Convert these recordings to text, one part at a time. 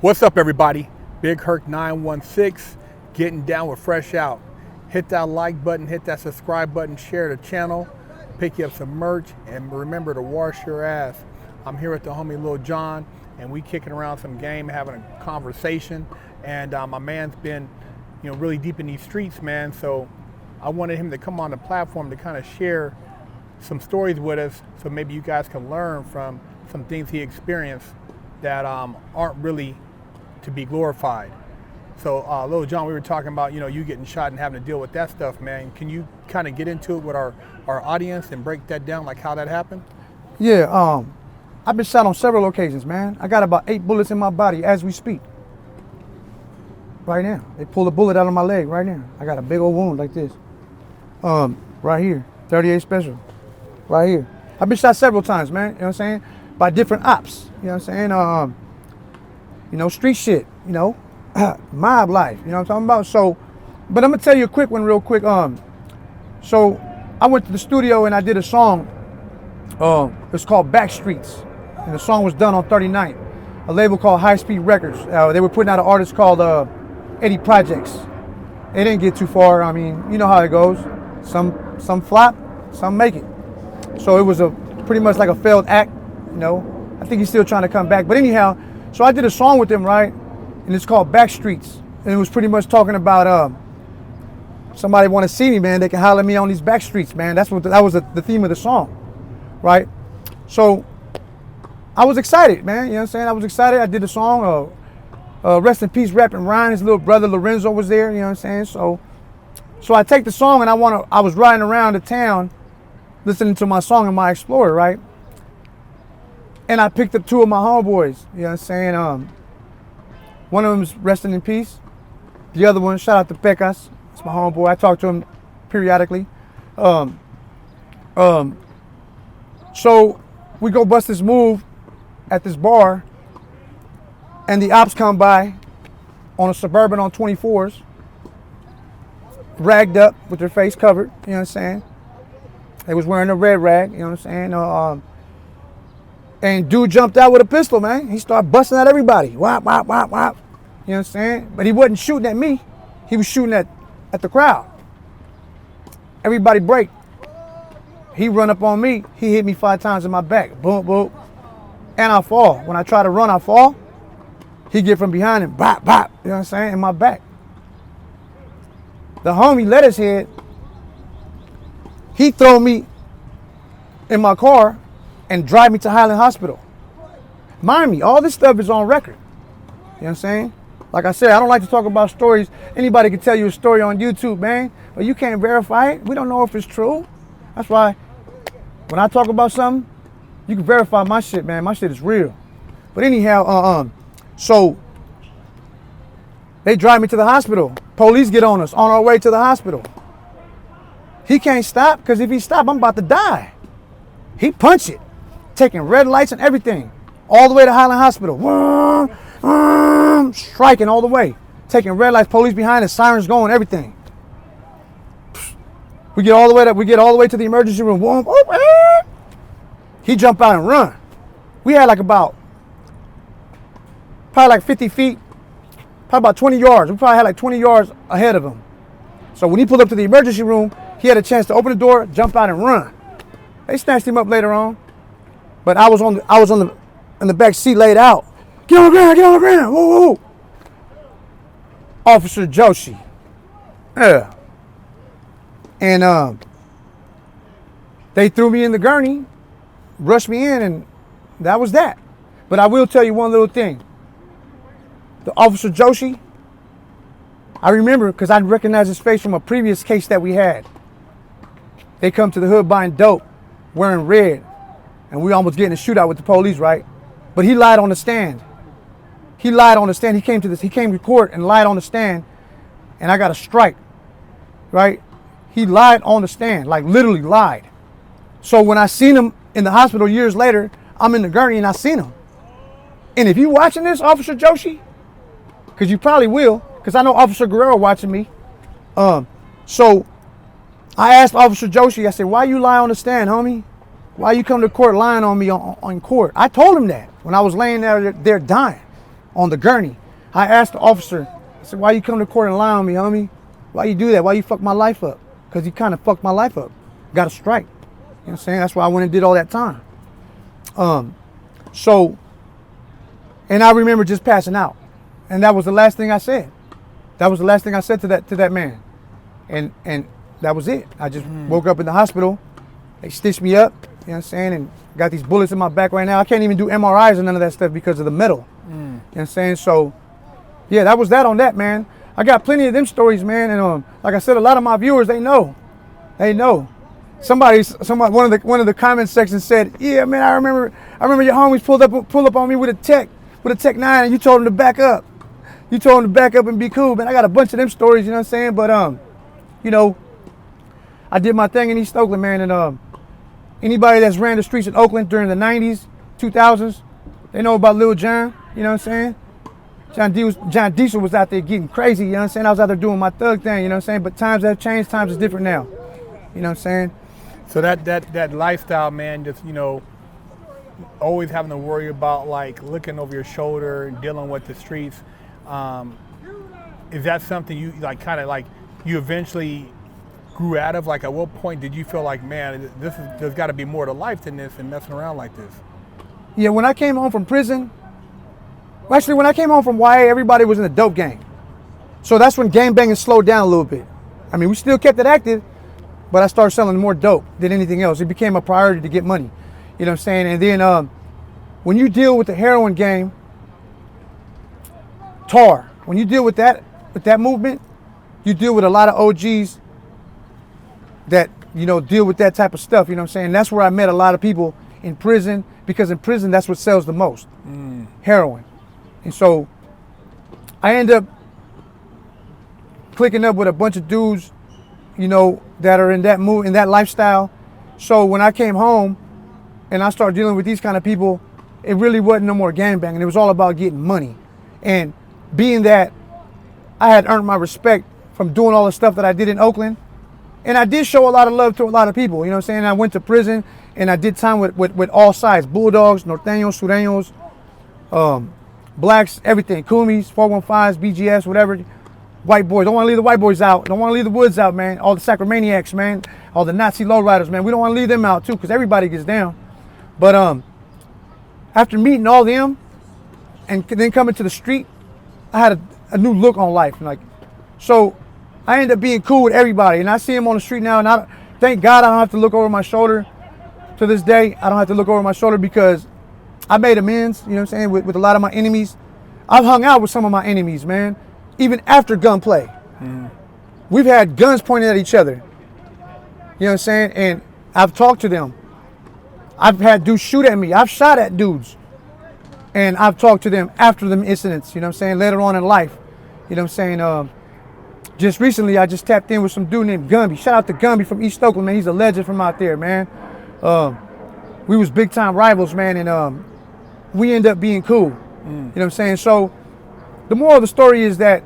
What's up, everybody? Big Herc 916, getting down with Fresh Out. Hit that like button, hit that subscribe button, share the channel, pick you up some merch, and remember to wash your ass. I'm here with the homie Lil John, and we kicking around some game, having a conversation. And my man's been, really deep in these streets, man. So I wanted him to come on the platform to kind of share some stories with us, so maybe you guys can learn from some things he experienced that aren't really to be glorified. So Lil John, we were talking about you getting shot and having to deal with that stuff, man. Can you kind of get into it with our audience and break that down, like how that happened? Yeah, I've been shot on several occasions, man. I got about 8 bullets in my body as we speak. Right now. They pulled a bullet out of my leg right now. I got a big old wound like this. Right here, 38 special. Right here. I've been shot several times, man. You know what I'm saying? By different ops. You know what I'm saying? Street shit, mob life, you know what I'm talking about? So, but I'm gonna tell you a quick one real quick. So I went to the studio and I did a song. It's called Backstreets. And the song was done on 39th, a label called High Speed Records. They were putting out an artist called Eddie Projects. It didn't get too far. I mean, you know how it goes. Some flop, some make it. So it was pretty much like a failed act, I think he's still trying to come back. But anyhow, so I did a song with him, right? And it's called Backstreets. And it was pretty much talking about somebody want to see me, man, they can holler at me on these back streets, man. That was the theme of the song, right? So I was excited, man. You know what I'm saying? I was excited. I did the song. Rest in peace, Rapping Ryan. His little brother Lorenzo was there. You know what I'm saying? So I take the song and I was riding around the town listening to my song in my Explorer, right? And I picked up 2 of my homeboys. You know what I'm saying? One of them is resting in peace. The other one, shout out to Pecas. It's my homeboy. I talk to him periodically. So we go bust this move at this bar, and the ops come by on a Suburban on 24s, ragged up with their face covered. You know what I'm saying? They was wearing a red rag. You know what I'm saying? And dude jumped out with a pistol, man. He started busting at everybody. Whop, whop, whop, whop. You know what I'm saying? But he wasn't shooting at me. He was shooting at the crowd. Everybody break. He run up on me. He hit me 5 times in my back. Boom, boom. And I fall. When I try to run, I fall. He get from behind him. Bop, bop. You know what I'm saying? In my back. The homie let his head. He throw me in my car and drive me to Highland Hospital. Mind me, all this stuff is on record. You know what I'm saying? Like I said, I don't like to talk about stories. Anybody can tell you a story on YouTube, man, but you can't verify it. We don't know if it's true. That's why when I talk about something, you can verify my shit, man. My shit is real. But anyhow, so they drive me to the hospital. Police get on us on our way to the hospital. He can't stop, because if he stop, I'm about to die. He punched it. Taking red lights and everything, all the way to Highland Hospital. Striking all the way, taking red lights, police behind us, sirens going, everything. We get all the way to the emergency room. He jump out and run. We had probably like 50 feet, probably about 20 yards. We probably had like 20 yards ahead of him. So when he pulled up to the emergency room, he had a chance to open the door, jump out and run. They snatched him up later on. But I was in the back seat laid out. Get on the ground, whoa, whoa. Officer Joshi. Yeah. And they threw me in the gurney, rushed me in, and that was that. But I will tell you one little thing. The Officer Joshi, I remember because I recognized his face from a previous case that we had. They come to the hood buying dope, wearing red. And we almost getting a shootout with the police, right? But he lied on the stand. He came to court and lied on the stand, and I got a strike, right? He lied on the stand, like literally lied. So when I seen him in the hospital years later, I'm in the gurney and I seen him. And if you watching this, Officer Joshi, because you probably will, because I know Officer Guerrero watching me. So I asked Officer Joshi, I said, why you lie on the stand, homie? Why you come to court lying on me on court? I told him that when I was laying there dying on the gurney. I asked the officer, I said, why you come to court and lie on me, homie? Why you do that? Why you fuck my life up? Because he kind of fucked my life up. Got a strike. You know what I'm saying? That's why I went and did all that time. So, and I remember just passing out. And that was the last thing I said. That was the last thing I said to that man. And that was it. I just woke up in the hospital. They stitched me up, you know what I'm saying, and got these bullets in my back right now. I can't even do MRIs and none of that stuff because of the metal. You know what I'm saying? So, yeah, that was that on that, man. I got plenty of them stories, man. And like I said, a lot of my viewers, they know. They know. Somebody, one of the comment sections said, yeah, man, I remember your homies pulled up on me with a Tech 9, and you told them to back up. You told them to back up and be cool, man. I got a bunch of them stories, you know what I'm saying? But you know, I did my thing in East Oakland, man, and anybody that's ran the streets in Oakland during the 90s, 2000s, they know about Lil Jon, you know what I'm saying? John Diesel was out there getting crazy, you know what I'm saying? I was out there doing my thug thing, you know what I'm saying? But times have changed, times is different now. You know what I'm saying? So that lifestyle, man, just, you know, always having to worry about like looking over your shoulder and dealing with the streets. Is that something you like kind of like you eventually grew out of? Like at what point did you feel like, man, there's got to be more to life than this and messing around like this? Yeah, when I came home from prison, actually when I came home from YA, everybody was in a dope gang. So that's when gang banging slowed down a little bit. I mean, we still kept it active, but I started selling more dope than anything else. It became a priority to get money. You know what I'm saying? And then when you deal with the heroin game, TAR, when you deal with that movement, you deal with a lot of OGs that, you know, deal with that type of stuff. You know what I'm saying? That's where I met a lot of people in prison, because in prison, that's what sells the most, heroin. And so I end up clicking up with a bunch of dudes, you know, that are in that mood, in that lifestyle. So when I came home and I started dealing with these kind of people, it really wasn't no more gangbanging. It was all about getting money. And being that I had earned my respect from doing all the stuff that I did in Oakland, and I did show a lot of love to a lot of people, you know what I'm saying? I went to prison and I did time with all sides, Bulldogs, Norteños, Sureños, blacks, everything, Kumis, 415s, BGS, whatever. White boys, don't want to leave the white boys out. Don't want to leave the woods out, man. All the Sacramaniacs, man. All the Nazi lowriders, man. We don't want to leave them out too, because everybody gets down. But after meeting all them and then coming to the street, I had a new look on life. Like, so I ended up being cool with everybody, and I see them on the street now, and thank God I don't have to look over my shoulder. To this day, I don't have to look over my shoulder because I made amends, you know what I'm saying, with a lot of my enemies. I've hung out with some of my enemies, man, even after gunplay. We've had guns pointed at each other. You know what I'm saying? And I've talked to them. I've had dudes shoot at me. I've shot at dudes. And I've talked to them after them incidents, you know what I'm saying, later on in life. You know what I'm saying? Just recently, I just tapped in with some dude named Gumby. Shout out to Gumby from East Oakland, man. He's a legend from out there, man. We was big time rivals, man, and we end up being cool. You know what I'm saying? So the moral of the story is that,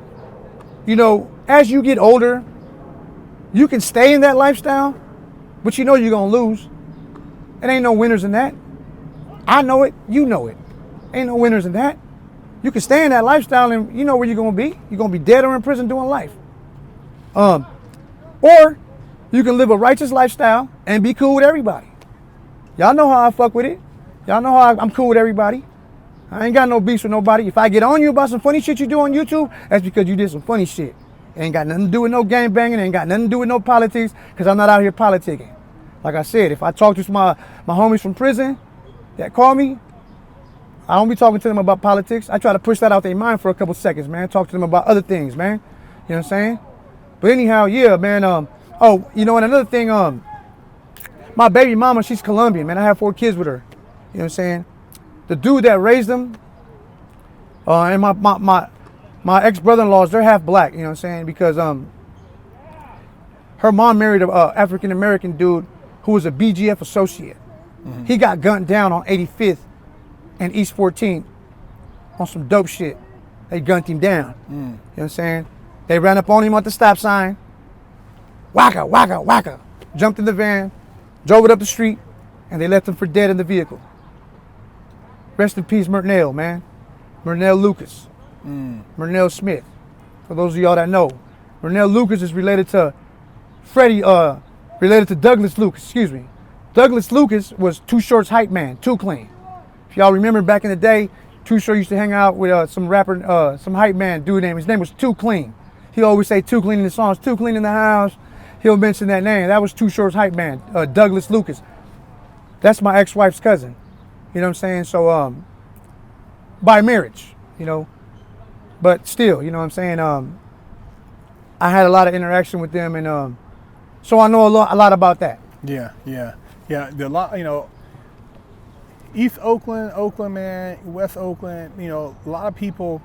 you know, as you get older, you can stay in that lifestyle, but you know you're gonna lose. It ain't no winners in that. I know it, you know it. Ain't no winners in that. You can stay in that lifestyle and you know where you're gonna be. You're gonna be dead or in prison doing life. Or you can live a righteous lifestyle and be cool with everybody. Y'all know how I fuck with it. Y'all know how I'm cool with everybody. I ain't got no beefs with nobody. If I get on you about some funny shit you do on YouTube, that's because you did some funny shit. Ain't got nothing to do with no gang banging. Ain't got nothing to do with no politics, because I'm not out here politicking. Like I said, if I talk to my homies from prison that call me, I don't be talking to them about politics. I try to push that out their mind for a couple seconds, man. Talk to them about other things, man. You know what I'm saying? But anyhow, yeah, man. Oh, you know, and another thing, my baby mama, she's Colombian, man. I have 4 kids with her. You know what I'm saying? The dude that raised them, and my ex-brother-in-laws, they're half black, you know what I'm saying? Because her mom married a African-American dude who was a BGF associate. He got gunned down on 85th and East 14th on some dope shit. They gunned him down. You know what I'm saying? They ran up on him at the stop sign. Waka, waka, waka. Jumped in the van, drove it up the street, and they left him for dead in the vehicle. Rest in peace, Mert Nail, man. Murnell Lucas, Murnell Smith. For those of y'all that know, Murnell Lucas is related to related to Douglas Lucas, excuse me. Douglas Lucas was Too Short's hype man, Too Clean. If y'all remember back in the day, Too Short used to hang out with some rapper, some hype man dude his name was Too Clean. He always say Too Clean in the songs, Too Clean in the house. He'll mention that name. That was Too Short's hype man, Douglas Lucas. That's my ex-wife's cousin. You know what I'm saying? So, by marriage, you know, but still, you know what I'm saying? I had a lot of interaction with them, and so I know a lot about that. Yeah. The lot, you know, East Oakland, man, West Oakland. You know, a lot of people.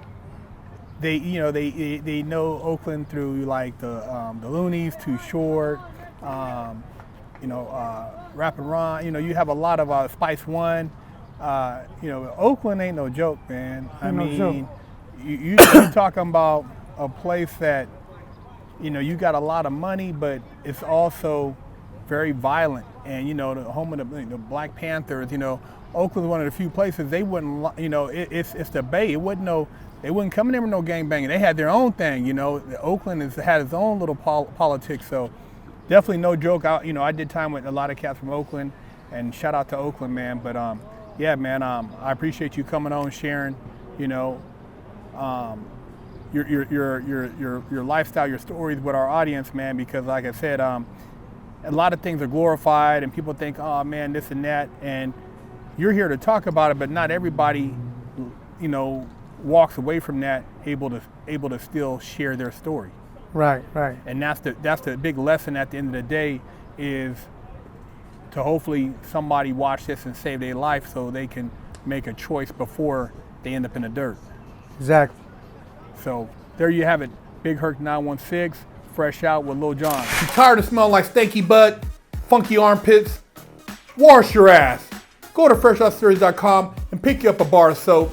They know Oakland through like the Loonies, Too Short, you know, Rap and Ron. You know, you have a lot of Spice One. You know, Oakland ain't no joke, man. I mean, you talking about a place that, you know, you got a lot of money, but it's also very violent. And, you know, the home of the Black Panthers, you know, Oakland's one of the few places they wouldn't, you know, it's the Bay. It wouldn't know, they wouldn't come in there with no gangbanging. They had their own thing, you know. Oakland had its own little politics, so definitely no joke. I did time with a lot of cats from Oakland, and shout out to Oakland, man. But yeah, man, I appreciate you coming on, sharing, you know, your lifestyle, your stories with our audience, man. Because like I said, a lot of things are glorified, and people think, oh man, this and that, and you're here to talk about it, but not everybody, you know, walks away from that able to still share their story. Right. And that's the big lesson at the end of the day, is to hopefully somebody watch this and save their life so they can make a choice before they end up in the dirt. Exactly. So there you have it. Big Herc 916, fresh out with Lil Jon. You tired of smelling like stanky butt, funky armpits? Wash your ass. Go to FreshOutSeries.com and pick you up a bar of soap.